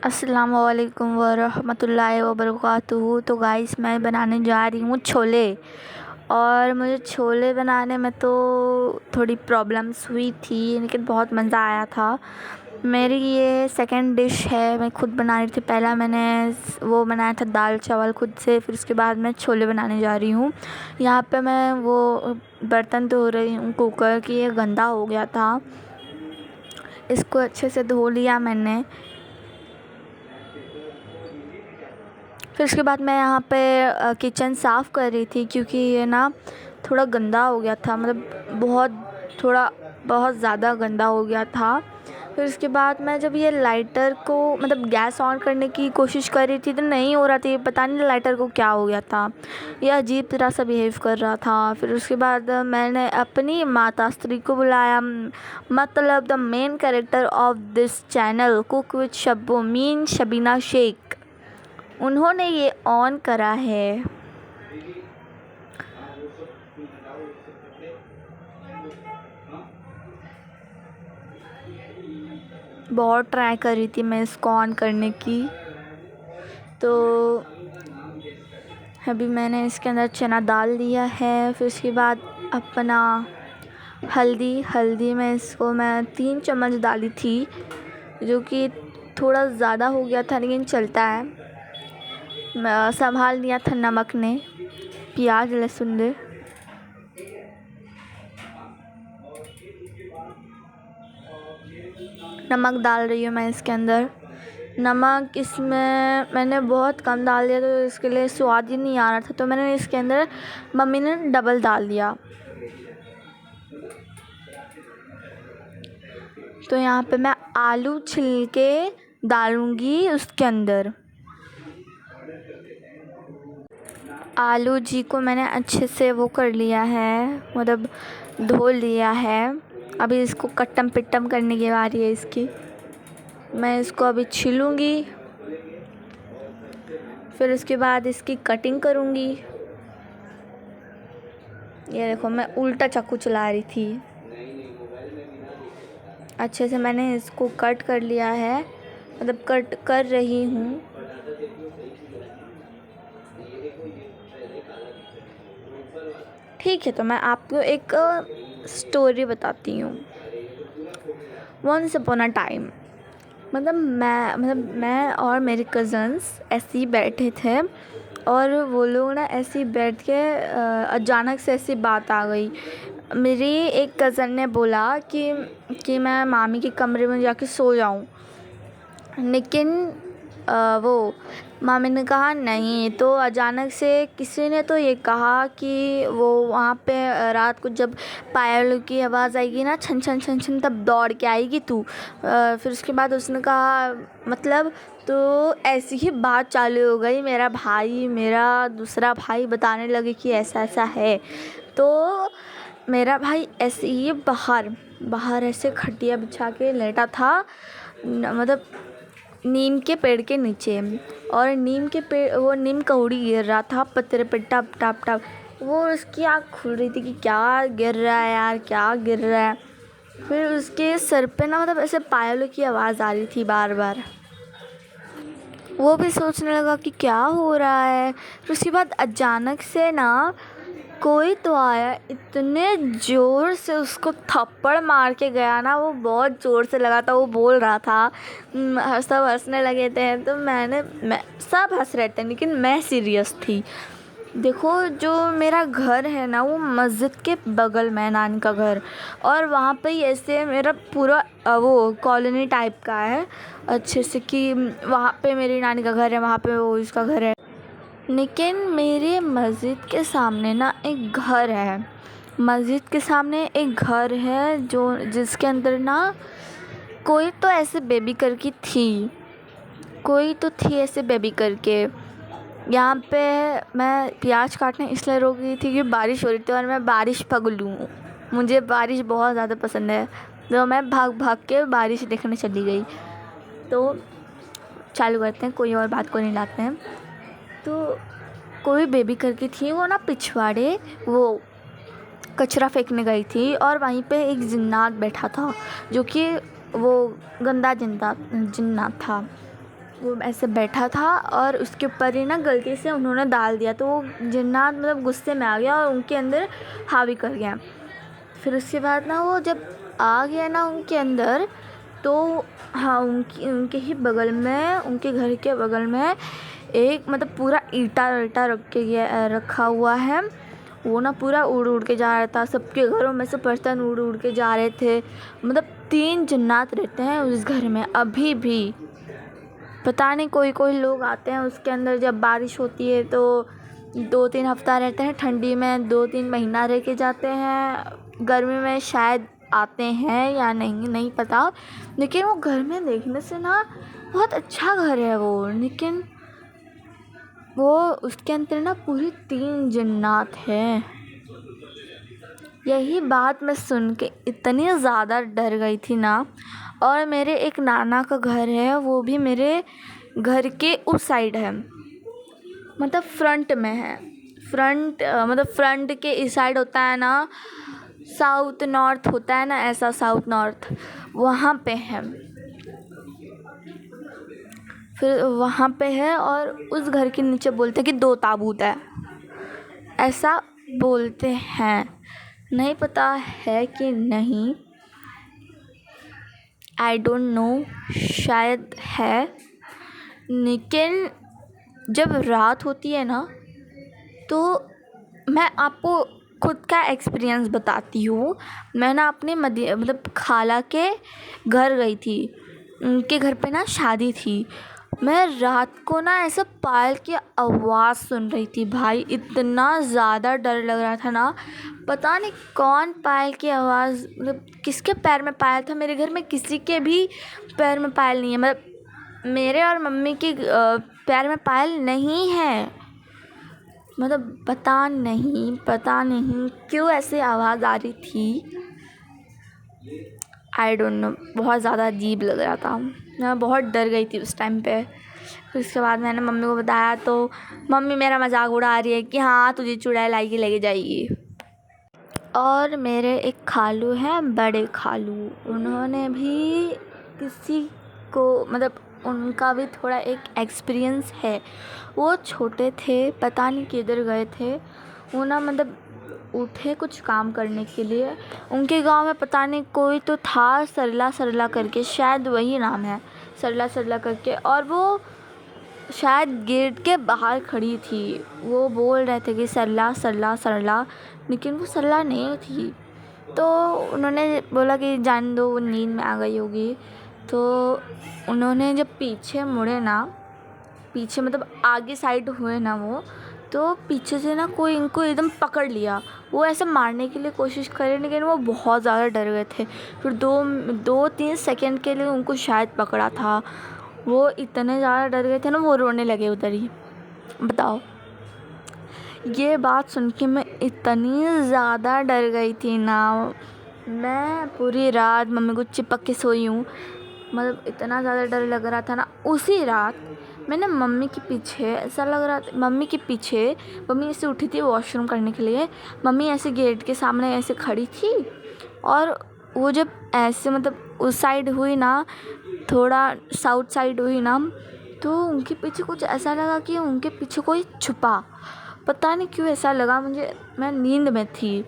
अस्सलाम वालेकुम वरहमतुल्लाहि वबरकातुहू। तो गाइस मैं बनाने जा रही हूँ छोले। और मुझे छोले बनाने में तो थोड़ी प्रॉब्लम्स हुई थी, लेकिन बहुत मज़ा आया था। मेरी ये सेकंड डिश है, मैं खुद बना रही थी। पहला मैंने वो बनाया था दाल चावल खुद से, फिर उसके बाद मैं छोले बनाने जा रही हूँ। यहाँ पे मैं वो बर्तन धो रही हूँ कुकर की, ये गंदा हो गया था, इसको अच्छे से धो लिया मैंने। फिर उसके बाद मैं यहाँ पे किचन साफ़ कर रही थी, क्योंकि ये ना थोड़ा गंदा हो गया था, मतलब बहुत ज़्यादा गंदा हो गया था। फिर उसके बाद मैं जब ये लाइटर को मतलब गैस ऑन करने की कोशिश कर रही थी तो नहीं हो रहा था, ये पता नहीं लाइटर को क्या हो गया था, ये अजीब तरह सा बिहेव कर रहा था। फिर उसके बाद मैंने अपनी माताश्री को बुलाया, मतलब the main character of this channel cook with Shabbo mean Shabina Sheikh, उन्होंने ये ऑन करा है। बहुत ट्राई कर रही थी मैं इसको ऑन करने की। तो अभी मैंने इसके अंदर चना डाल दिया है। फिर उसके बाद अपना हल्दी में इसको मैं 3 चम्मच डाली थी, जो कि थोड़ा ज़्यादा हो गया था, लेकिन चलता है। संभाल लिया था नमक ने, प्याज लहसुन ने। नमक डाल रही हूँ मैं इसके अंदर। नमक इसमें मैंने बहुत कम डाल दिया, तो इसके लिए स्वाद ही नहीं आ रहा था, तो मैंने इसके अंदर मम्मी ने डबल डाल दिया। तो यहाँ पे मैं आलू छिल के डालूँगी उसके अंदर। आलू जी को मैंने अच्छे से वो कर लिया है, मतलब धो लिया है। अभी इसको कट्टम पिट्टम करने की बारी है इसकी। मैं इसको अभी छीलूँगी, फिर उसके बाद इसकी कटिंग करूँगी। ये देखो, मैं उल्टा चाकू चला रही थी। अच्छे से मैंने इसको कट कर लिया है, मतलब कट कर रही हूँ। ठीक है, तो मैं आपको एक स्टोरी बताती हूँ। वंस अपॉन अ टाइम, मैं और मेरे कज़न्स ऐसे ही बैठे थे, और वो लोग ना ऐसे ही बैठ के अचानक से ऐसी बात आ गई। मेरी एक कज़न ने बोला कि मैं मामी के कमरे में जाके सो जाऊँ, लेकिन वो मामी ने कहा नहीं। तो अचानक से किसी ने तो ये कहा कि वो वहाँ पे रात को जब पायल की आवाज़ आएगी ना, छन छन छन छन, तब दौड़ के आएगी तू। फिर उसके बाद उसने कहा मतलब, तो ऐसी ही बात चालू हो गई। मेरा दूसरा भाई बताने लगे कि ऐसा ऐसा है। तो मेरा भाई ऐसे ही बाहर ऐसे खटिया बिछा के लेटा था, मतलब नीम के पेड़ के नीचे। और नीम कौड़ी गिर रहा था पत्थर पे, टप टप टप। वो उसकी आँख खुल रही थी कि क्या गिर रहा है यार, क्या गिर रहा है। फिर उसके सर पे ना, मतलब ऐसे पायलों की आवाज़ आ रही थी बार बार। वो भी सोचने लगा कि क्या हो रहा है। फिर उसके बाद अचानक से ना कोई तो आया, इतने ज़ोर से उसको थप्पड़ मार के गया ना, वो बहुत ज़ोर से लगा था। वो बोल रहा था, सब हंसने लगे थे। तो मैं सब हंस रहे थे, लेकिन मैं सीरियस थी। देखो, जो मेरा घर है ना, वो मस्जिद के बगल में है, नानी का घर। और वहाँ पे ही ऐसे मेरा पूरा वो कॉलोनी टाइप का है, अच्छे से, कि वहाँ पे मेरी नानी का घर है, वहाँ पे वो इसका घर है। लेकिन मेरे मस्जिद के सामने ना एक घर है, मस्जिद के सामने एक घर है जिसके अंदर ना कोई तो ऐसे बेबी करके थी, ऐसे बेबी करके। यहाँ पे मैं प्याज काटने इसलिए रोक गई थी कि बारिश हो रही थी, और मैं बारिश पगलू हूँ, मुझे बारिश बहुत ज़्यादा पसंद है। तो मैं भाग भाग के बारिश देखने चली गई। तो चालू करते हैं, कोई और बात को नहीं लाते हैं। तो कोई बेबी करके थी, वो ना पिछवाड़े वो कचरा फेंकने गई थी, और वहीं पे एक जिन्नात बैठा था, जो कि वो गंदा जिन्नात था। वो ऐसे बैठा था और उसके ऊपर ही ना गलती से उन्होंने डाल दिया, तो वो जिन्नात मतलब गुस्से में आ गया और उनके अंदर हावी कर गया। फिर उसके बाद ना वो जब आ गया ना उनके अंदर, तो हाँ उनके ही बगल में, उनके घर के बगल में एक मतलब पूरा ईंटा रखा हुआ है। वो ना पूरा उड़ उड़ के जा रहा था, सबके घरों में से बर्तन उड़ उड़ के जा रहे थे। मतलब 3 जिन्नात रहते हैं उस घर में अभी भी। पता नहीं कोई कोई लोग आते हैं उसके अंदर, जब बारिश होती है तो 2-3 हफ्ता रहते हैं, ठंडी में 2-3 महीना रह के जाते हैं, गर्मी में शायद आते हैं या नहीं पता। लेकिन वो घर में देखने से ना बहुत अच्छा घर है वो, लेकिन वो उसके अंदर ना पूरी 3 जिन्नात हैं। यही बात मैं सुन के इतनी ज़्यादा डर गई थी ना। और मेरे एक नाना का घर है, वो भी मेरे घर के उस साइड है, मतलब फ्रंट में है। मतलब फ्रंट के इस साइड होता है ना, साउथ नॉर्थ होता है ना, ऐसा साउथ नॉर्थ वहाँ पे है। फिर वहाँ पे है और उस घर के नीचे बोलते हैं कि 2 ताबूत है, ऐसा बोलते हैं। नहीं पता है कि नहीं, आई डोंट नो, शायद है। लेकिन जब रात होती है ना, तो मैं आपको खुद का एक्सपीरियंस बताती हूँ। मैं ना अपने मतलब खाला के घर गई थी, उनके घर पे ना शादी थी। मैं रात को ना ऐसे पायल की आवाज़ सुन रही थी भाई, इतना ज़्यादा डर लग रहा था ना। पता नहीं कौन पायल की आवाज़, मतलब किसके पैर में पायल था। मेरे घर में किसी के भी पैर में पायल नहीं है, मतलब मेरे और मम्मी के पैर में पायल नहीं है। मतलब पता नहीं क्यों ऐसे आवाज़ आ रही थी, आई डोंट नो, बहुत ज़्यादा अजीब लग रहा था। मैं बहुत डर गई थी उस टाइम पे। फिर उसके बाद मैंने मम्मी को बताया, तो मम्मी मेरा मजाक उड़ा रही है कि हाँ तुझे चुड़ैल लाएगी लेके जाएगी। और मेरे एक खालू हैं, बड़े खालू, उन्होंने भी किसी को मतलब उनका भी थोड़ा एक एक्सपीरियंस है। वो छोटे थे, पता नहीं किधर गए थे वो ना, मतलब उठे कुछ काम करने के लिए। उनके गांव में पता नहीं कोई तो था, सरला करके, शायद वही नाम है, सरला करके। और वो शायद गेट के बाहर खड़ी थी, वो बोल रहे थे कि सरला, लेकिन वो सरला नहीं थी। तो उन्होंने बोला कि जान दो, वो नींद में आ गई होगी। तो उन्होंने जब पीछे मुड़े ना, पीछे मतलब आगे साइड हुए ना वो, तो पीछे से ना कोई इनको एकदम पकड़ लिया। वो ऐसे मारने के लिए कोशिश करे, लेकिन वो बहुत ज़्यादा डर गए थे। फिर 2-3 सेकंड के लिए उनको शायद पकड़ा था। वो इतने ज़्यादा डर गए थे ना, वो रोने लगे उधर ही। बताओ, ये बात सुन के मैं इतनी ज़्यादा डर गई थी ना, मैं पूरी रात मम्मी को चिपक के सोई हूँ। मतलब इतना ज़्यादा डर लग रहा था ना। उसी रात मैंने मम्मी के पीछे, ऐसा लग रहा था मम्मी ऐसे उठी थी वॉशरूम करने के लिए। मम्मी ऐसे गेट के सामने ऐसे खड़ी थी, और वो जब ऐसे मतलब उस साइड हुई ना, थोड़ा साउथ साइड हुई ना, तो उनके पीछे कुछ ऐसा लगा कि उनके पीछे कोई छुपा। पता नहीं क्यों ऐसा लगा मुझे, मैं नींद में थी,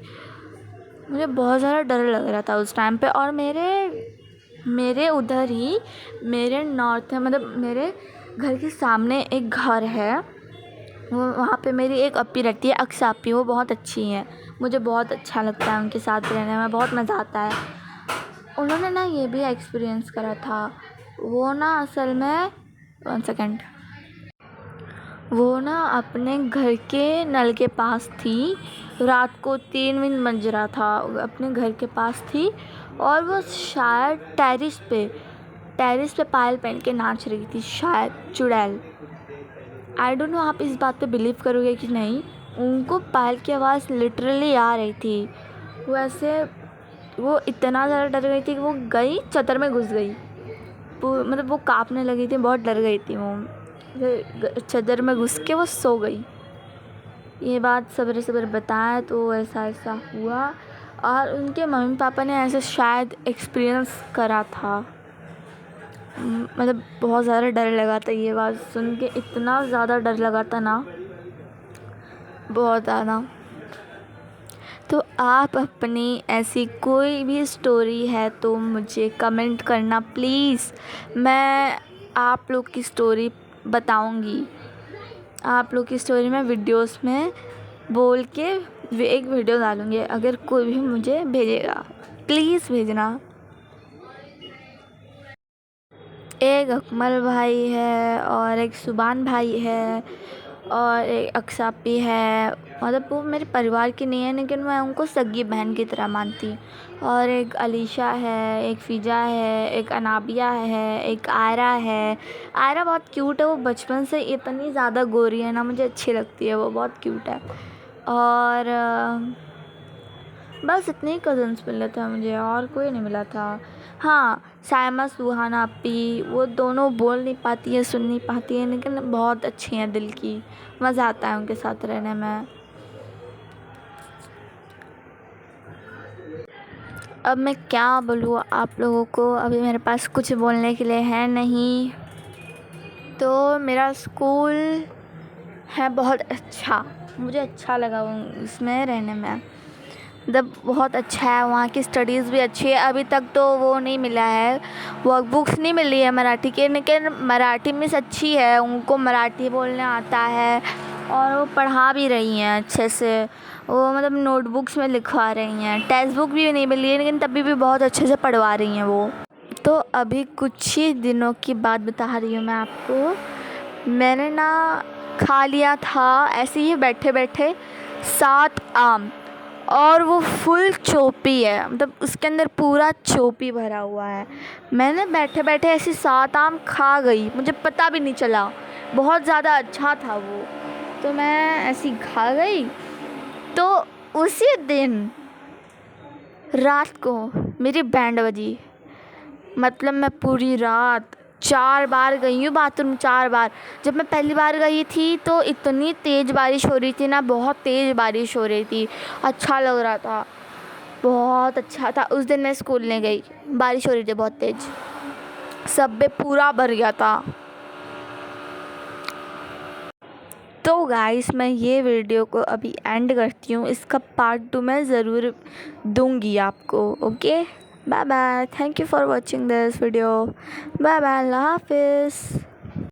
मुझे बहुत ज़्यादा डर लग रहा था उस टाइम पे। और मेरे उधर ही, मेरे नॉर्थ है, मतलब मेरे घर के सामने एक घर है, वो वहाँ पे मेरी एक अपी रहती है, अक्सा अपी, वो बहुत अच्छी है, मुझे बहुत अच्छा लगता है उनके साथ रहने में, बहुत मज़ा आता है। उन्होंने ना ये भी एक्सपीरियंस करा था। वो ना असल में 1 सेकेंड, वो ना अपने घर के नल के पास थी, रात को 3 बज रहा था, अपने घर के पास थी, और वो शायद टेरिस पे पायल पहन के नाच रही थी, शायद चुड़ैल। आई डोंट नो आप इस बात पे बिलीव करोगे कि नहीं, उनको पायल की आवाज़ लिटरली आ रही थी। वो इतना ज़्यादा डर गई थी कि वो गई चदर में घुस गई, मतलब वो काँपने लगी थी, बहुत डर गई थी वो। फिर चदर में घुस के वो सो गई। ये बात सवेरे बताया तो ऐसा हुआ, और उनके मम्मी पापा ने ऐसे शायद एक्सपीरियंस करा था। मतलब बहुत ज़्यादा डर लगा था ये बात सुन के, इतना ज़्यादा डर लगा था ना, बहुत ज़्यादा। तो आप अपनी ऐसी कोई भी स्टोरी है तो मुझे कमेंट करना प्लीज़। मैं आप लोग की स्टोरी बताऊंगी, आप लोग की स्टोरी मैं वीडियोस में बोल के एक वीडियो डालूंगी। अगर कोई भी मुझे भेजेगा प्लीज़ भेजना। एक अकमल भाई है और एक सुबान भाई है और एक अक्सापी है। मतलब वो मेरे परिवार की नहीं है लेकिन मैं उनको सगी बहन की तरह मानती हूँ। और एक अलीशा है, एक फ़िजा है, एक अनाबिया है, एक आयरा है। आयरा बहुत क्यूट है, वो बचपन से इतनी ज़्यादा गोरी है ना, मुझे अच्छी लगती है, वो बहुत क्यूट है। और बस इतने ही कज़न्स मिले थे मुझे, और कोई नहीं मिला था। हाँ, सायमा सुहाना अपी, वो दोनों बोल नहीं पाती है, सुन नहीं पाती है, लेकिन बहुत अच्छी हैं दिल की, मज़ा आता है उनके साथ रहने में। अब मैं क्या बोलूँ आप लोगों को, अभी मेरे पास कुछ बोलने के लिए है नहीं। तो मेरा स्कूल है बहुत अच्छा, मुझे अच्छा लगा उसमें रहने में, मतलब बहुत अच्छा है। वहाँ की स्टडीज़ भी अच्छी है। अभी तक तो वो नहीं मिला है, वर्क बुक्स नहीं मिली है मराठी के, लेकिन मराठी मिस अच्छी है, उनको मराठी बोलने आता है और वो पढ़ा भी रही हैं अच्छे से। वो मतलब नोटबुक्स में लिखवा रही हैं। टेक्स्ट बुक भी नहीं मिली है लेकिन तभी भी बहुत अच्छे से पढ़वा रही हैं वो। तो अभी कुछ ही दिनों की बात बता रही हूँ मैं आपको। मैंने ना खा लिया था ऐसे ही बैठे बैठे 7 आम, और वो फुल चोपी है, मतलब उसके अंदर पूरा चोपी भरा हुआ है। मैंने बैठे बैठे ऐसे 7 आम खा गई, मुझे पता भी नहीं चला, बहुत ज़्यादा अच्छा था वो। तो मैं ऐसी खा गई। तो उसी दिन रात को मेरी बैंड बजी, मतलब मैं पूरी रात 4 बार गई हूँ बाथरूम, 4 बार। जब मैं पहली बार गई थी तो इतनी तेज़ बारिश हो रही थी ना, बहुत तेज़ बारिश हो रही थी, अच्छा लग रहा था, बहुत अच्छा था। उस दिन मैं स्कूल नहीं गई, बारिश हो रही थी बहुत तेज़, सब में पूरा भर गया था। तो गाइस मैं ये वीडियो को अभी एंड करती हूँ, इसका पार्ट 2 मैं ज़रूर दूँगी आपको। Okay, bye bye, thank you for watching this video, bye bye, Allah हाफिज़।